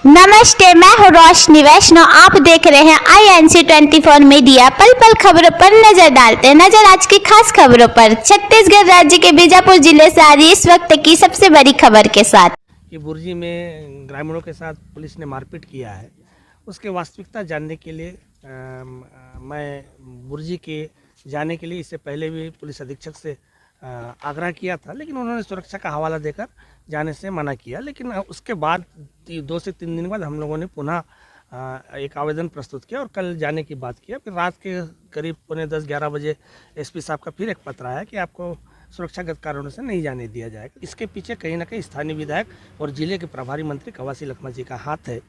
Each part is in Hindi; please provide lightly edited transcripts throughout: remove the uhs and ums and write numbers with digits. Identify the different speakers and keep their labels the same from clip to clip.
Speaker 1: नमस्ते, मैं हूँ रोशनी वैष्णव। आप देख रहे हैं INC 24 मीडिया। पल पल खबरों पर नजर डालते हैं। नजर आज की खास खबरों पर। छत्तीसगढ़ राज्य के बीजापुर जिले से आ रही इस वक्त की सबसे बड़ी खबर के साथ
Speaker 2: कि बुर्जी में ग्रामीणों के साथ पुलिस ने मारपीट किया है, उसके वास्तविकता जानने के लिए मैं बुर्जी के जाने के लिए इससे पहले भी पुलिस अधीक्षक से आग्रह किया था, लेकिन उन्होंने सुरक्षा का हवाला देकर जाने से मना किया। लेकिन उसके बाद 2 से 3 दिन बाद हम लोगों ने पुनः एक आवेदन प्रस्तुत किया और कल जाने की बात किया। फिर रात के करीब 10:45-11 बजे SP साहब का फिर एक पत्र आया कि आपको सुरक्षागत कारणों से नहीं जाने दिया जाएगा। इसके पीछे कहीं ना कहीं स्थानीय विधायक और जिले के प्रभारी मंत्री कवासी लखमा जी का हाथ है।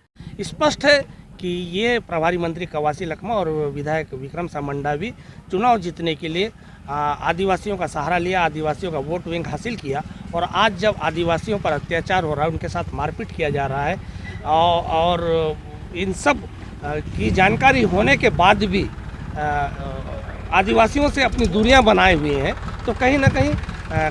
Speaker 2: स्पष्ट है कि ये प्रभारी मंत्री कवासी लखमा और विधायक विक्रम सामंडा भी चुनाव जीतने के लिए आदिवासियों का सहारा लिया, आदिवासियों का वोट बैंक हासिल किया। और आज जब आदिवासियों पर अत्याचार हो रहा है, उनके साथ मारपीट किया जा रहा है और इन सब की जानकारी होने के बाद भी आदिवासियों से अपनी दूरियां बनाए हुए हैं, तो कहीं ना कहीं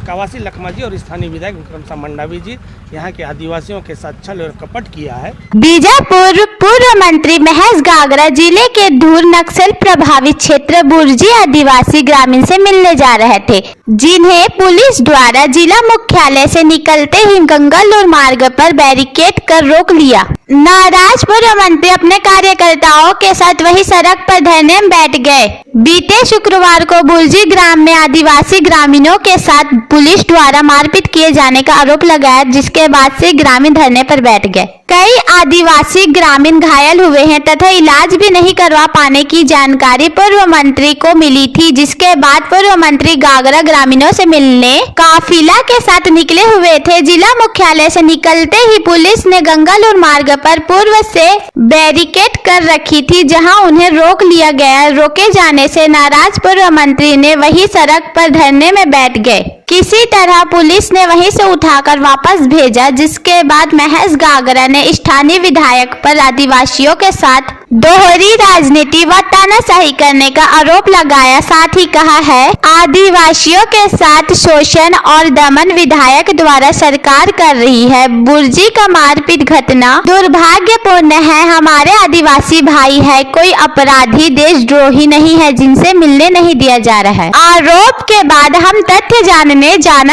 Speaker 2: कवासी लखमा जी और स्थानीय विधायक विक्रम सामंडावी जी यहाँ के आदिवासियों के साथ छल और कपट किया है।
Speaker 1: बीजापुर पूर्व मंत्री महेश गागरा जिले के धूर नक्सल प्रभावित क्षेत्र बुर्जी आदिवासी ग्रामीण से मिलने जा रहे थे, जिन्हें पुलिस द्वारा जिला मुख्यालय से निकलते ही गंगालूर मार्ग पर बैरिकेड कर रोक लिया। नाराज पूर्व मंत्री अपने कार्यकर्ताओं के साथ वही सड़क पर धरने में बैठ गए। बीते शुक्रवार को बुर्जी ग्राम में आदिवासी ग्रामीणों के साथ पुलिस द्वारा मारपीट किए जाने का आरोप लगाया, जिसके बाद से ग्रामीण धरने पर बैठ गए। कई आदिवासी ग्रामीण घायल हुए हैं तथा इलाज भी नहीं करवा पाने की जानकारी पूर्व मंत्री को मिली थी, जिसके बाद पूर्व मंत्री गागरा ग्रामीणों से मिलने काफिला के साथ निकले हुए थे। जिला मुख्यालय से निकलते ही पुलिस ने गंगालूर मार्ग पर पूर्व से बैरिकेड कर रखी थी, जहां उन्हें रोक लिया गया। रोके जाने से नाराज पूर्व मंत्री ने वही सड़क पर धरने में बैठ गए। किसी तरह पुलिस ने वहीं से उठाकर वापस भेजा, जिसके बाद महेश गागरा ने स्थानीय विधायक पर आदिवासियों के साथ दोहरी राजनीति व तानाशाही करने का आरोप लगाया। साथ ही कहा है, आदिवासियों के साथ शोषण और दमन विधायक द्वारा सरकार कर रही है। बुर्जी का मारपीट घटना दुर्भाग्यपूर्ण है। हमारे आदिवासी भाई है, कोई अपराधी देशद्रोही नहीं है जिनसे मिलने नहीं दिया जा रहा है। आरोप के बाद हम तथ्य जाना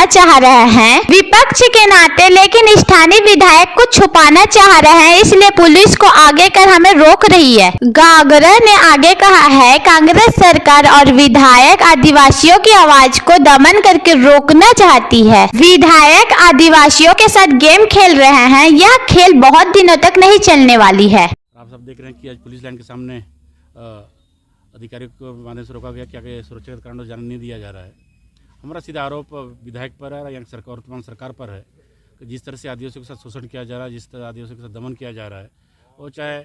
Speaker 1: चाह रहे हैं विपक्ष के नाते, लेकिन स्थानीय विधायक को छुपाना चाह रहे हैं, इसलिए पुलिस को आगे कर हमें रोक रही है। गागरा ने आगे कहा है, कांग्रेस सरकार और विधायक आदिवासियों की आवाज को दमन करके रोकना चाहती है। विधायक आदिवासियों के साथ गेम खेल रहे हैं। यह खेल बहुत दिनों तक नहीं चलने वाली है।
Speaker 3: आप सब देख रहे हैं कि आज पुलिस लाइन के सामने अधिकारियों को माध्यम से रोका गया कि सुरक्षित कारणों से जाने नहीं दिया जा रहा है। हमारा सीधा आरोप विधायक पर है या सरकार, वर्तमान सरकार पर है कि जिस तरह से आदिवासियों के साथ शोषण किया जा रहा है, जिस तरह आदिवासियों के साथ दमन किया जा रहा है, और चाहे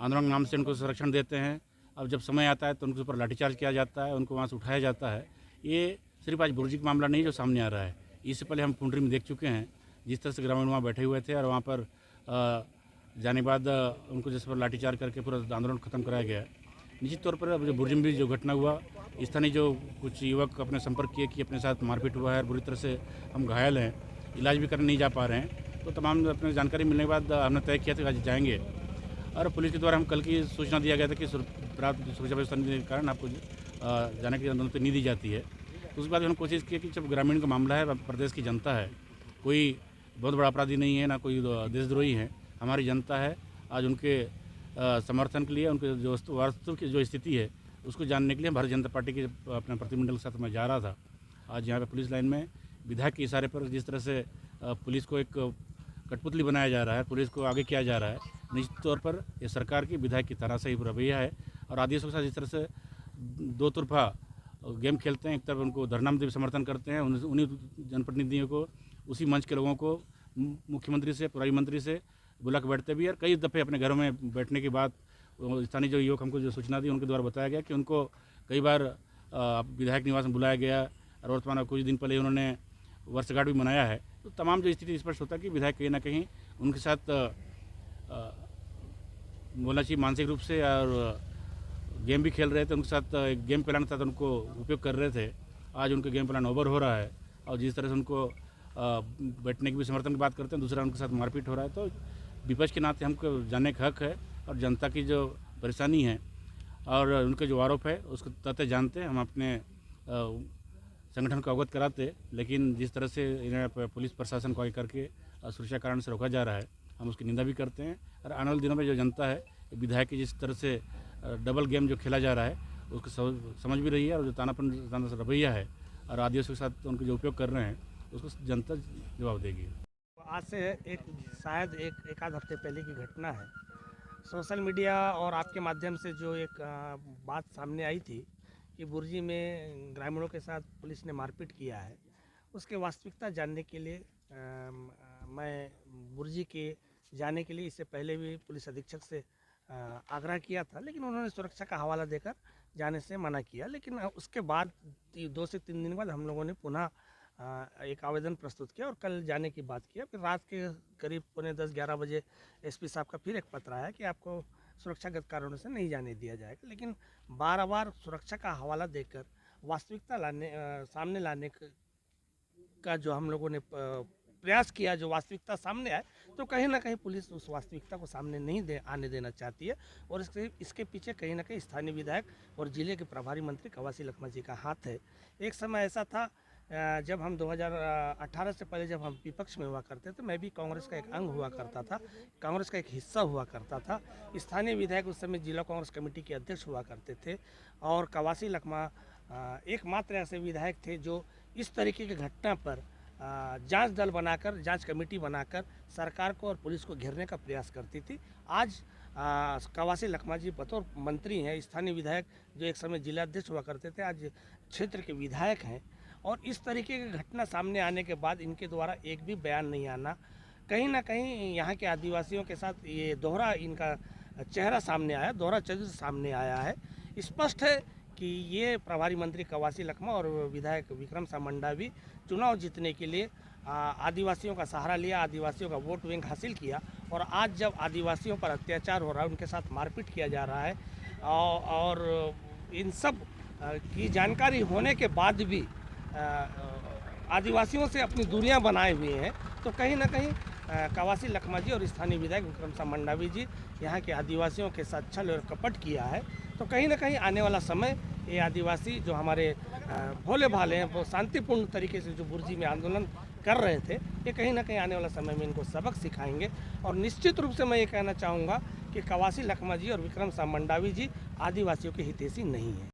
Speaker 3: आंदोलन नाम से उनको संरक्षण देते हैं, अब जब समय आता है तो उनके ऊपर लाठीचार्ज किया जाता है, उनको वहाँ से उठाया जाता है। ये सिर्फ आज बुर्जी का मामला नहीं जो सामने आ रहा है, इससे पहले हम पुंडरी में देख चुके हैं जिस तरह से ग्रामीण वहाँ बैठे हुए थे और वहाँ पर जाने के बाद उनको जिस पर लाठीचार्ज करके पूरा आंदोलन खत्म कराया गया। निश्चित तौर पर अब जो बुर्जी में भी जो घटना हुआ, स्थानीय जो कुछ युवक अपने संपर्क किए कि अपने साथ मारपीट हुआ है, बुरी तरह से हम घायल हैं, इलाज भी करने नहीं जा पा रहे हैं, तो तमाम अपने जानकारी मिलने के बाद हमने तय किया था कि आज जाएंगे। और पुलिस के द्वारा हम कल की सूचना दिया गया था कि प्राप्त सुरक्षा व्यवस्था के कारण आपको जाने की अनुमति नहीं दी जाती है। तो उसके बाद हमने कोशिश की कि जब ग्रामीण का मामला है, प्रदेश की जनता है, कोई बहुत बड़ा अपराधी नहीं है, ना कोई देशद्रोही है, हमारी जनता है। आज उनके समर्थन के लिए उनके जो वास्तव की जो स्थिति है उसको जानने के लिए भारतीय जनता पार्टी के अपने प्रतिनिधिमंडल के साथ मैं जा रहा था। आज यहाँ पे पुलिस लाइन में विधायक के इशारे पर जिस तरह से पुलिस को एक कठपुतली बनाया जा रहा है, पुलिस को आगे किया जा रहा है, निश्चित तौर पर ये सरकार की विधायक की तरह से ही रवैया है। और आदिवासियों के साथ जिस तरह से दो तरफा गेम खेलते हैं, एक तरफ उनको धरना में भी समर्थन करते हैं, उन्हीं जनप्रतिनिधियों को, उसी मंच के लोगों को मुख्यमंत्री से, प्रभारी मंत्री से बुला के बैठते भी। और कई दफ़े अपने घरों में बैठने के बाद स्थानीय जो युवक हमको जो सूचना दी, उनके द्वारा बताया गया कि उनको कई बार विधायक निवास में बुलाया गया और वर्तमान कुछ दिन पहले उन्होंने वर्षगांठ भी मनाया है। तो तमाम जो स्थिति स्पष्ट होता है कि विधायक कहीं ना कहीं उनके साथ बोलना चाहिए मानसिक रूप से, और गेम भी खेल रहे थे, उनके साथ गेम प्लान के साथ उनको उपयोग कर रहे थे। आज उनके गेम प्लान ओवर हो रहा है और जिस तरह से उनको बैठने की भी समर्थन की बात करते हैं, दूसरा उनके साथ मारपीट हो रहा है, तो विपक्ष के नाते हमको जानने का हक है और जनता की जो परेशानी है और उनके जो आरोप है उसको तथ्य जानते हैं। हम अपने संगठन को अवगत कराते, लेकिन जिस तरह से इन्हें पुलिस प्रशासन को आगे करके सुरक्षा कारण से रोका जा रहा है, हम उसकी निंदा भी करते हैं। और आने वाले दिनों में जो जनता है, विधायक की जिस तरह से डबल गेम जो खेला जा रहा है उसको समझ भी रही है, और जो ताना रवैया है और आदिवासियों के साथ उनके जो उपयोग कर रहे हैं उसको जनता जवाब देगी।
Speaker 2: आज से शायद एक आध हफ्ते पहले की घटना है। सोशल मीडिया और आपके माध्यम से जो एक बात सामने आई थी कि बुर्जी में ग्रामीणों के साथ पुलिस ने मारपीट किया है, उसके वास्तविकता जानने के लिए मैं बुर्जी के जाने के लिए इससे पहले भी पुलिस अधीक्षक से आग्रह किया था, लेकिन उन्होंने सुरक्षा का हवाला देकर जाने से मना किया। लेकिन उसके बाद 2 से 3 दिन बाद हम लोगों ने पुनः एक आवेदन प्रस्तुत किया और कल जाने की बात किया। फिर रात के करीब 10:45-11 बजे एसपी साहब का फिर एक पत्र आया कि आपको सुरक्षागत कारणों से नहीं जाने दिया जाएगा। लेकिन बार सुरक्षा का हवाला देकर वास्तविकता सामने लाने का जो हम लोगों ने प्रयास किया, जो वास्तविकता सामने आए, तो कहीं ना कहीं पुलिस उस वास्तविकता को सामने नहीं आने देना चाहती है। और इसके पीछे कहीं ना कहीं स्थानीय विधायक और जिले के प्रभारी मंत्री कवासी लखमा जी का हाथ है। एक समय ऐसा था जब हम 2018 से पहले जब हम विपक्ष में हुआ करते थे, मैं भी कांग्रेस का एक अंग हुआ करता था, कांग्रेस का एक हिस्सा हुआ करता था। स्थानीय विधायक उस समय जिला कांग्रेस कमेटी के अध्यक्ष हुआ करते थे, और कवासी लखमा एकमात्र ऐसे विधायक थे जो इस तरीके की घटना पर जांच दल बनाकर, जांच कमेटी बनाकर सरकार को और पुलिस को घेरने का प्रयास करती थी। आज कवासी लखमा जी बतौर मंत्री हैं, स्थानीय विधायक जो एक समय जिलाध्यक्ष हुआ करते थे, आज क्षेत्र के विधायक हैं। और इस तरीके की घटना सामने आने के बाद इनके द्वारा एक भी बयान नहीं आना, कहीं ना कहीं यहाँ के आदिवासियों के साथ ये दोहरा इनका चेहरा सामने आया, दोहरा चरित्र सामने आया है। स्पष्ट है कि ये प्रभारी मंत्री कवासी लखमा और विधायक विक्रम सामंडा भी चुनाव जीतने के लिए आदिवासियों का सहारा लिया, आदिवासियों का वोट बैंक हासिल किया। और आज जब आदिवासियों पर अत्याचार हो रहा है, उनके साथ मारपीट किया जा रहा है, और इन सब की जानकारी होने के बाद भी आदिवासियों से अपनी दूरियां बनाए हुए हैं, तो कहीं ना कहीं कवासी लखमा जी और स्थानीय विधायक विक्रम सामंडावी जी यहाँ के आदिवासियों के साथ छल और कपट किया है। तो कहीं ना कहीं आने वाला समय ये आदिवासी जो हमारे भोले भाले हैं, वो शांतिपूर्ण तरीके से जो बुर्जी में आंदोलन कर रहे थे, ये कहीं ना कहीं आने वाला समय में इनको सबक सिखाएंगे। और निश्चित रूप से मैं ये कहना चाहूँगा कि कवासी लखमा जी और विक्रम सामंडावी जी आदिवासियों के हितैषी नहीं है।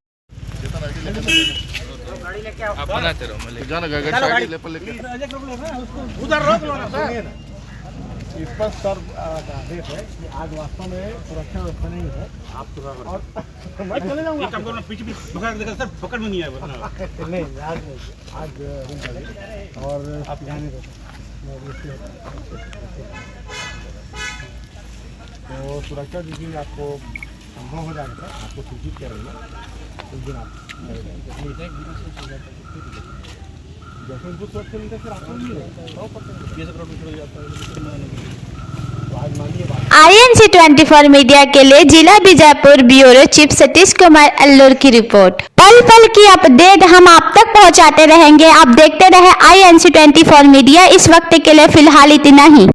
Speaker 4: इस पर सर आदेश है कि आज वास्तव में सुरक्षा व्यवस्था नहीं है। आप और मैं चले जाऊंगा, पीछे सर पकड़ में नहीं आया नहीं, आज और आप ध्यान तो सुरक्षा जिस दिन आपको संभव हो जाएगा आपको सूचित करेंगे, उस दिन आप जैसे इनको सुरक्षा मिलता है फिर आपको नहीं
Speaker 1: INC 24 मीडिया के लिए जिला Bijapur bureau chief Satish Kumar allure की रिपोर्ट। पल पल की अपडेट हम आप तक पहुंचाते रहेंगे। आप देखते रहे INC 24 मीडिया। इस वक्त के लिए फिलहाल इतना ही।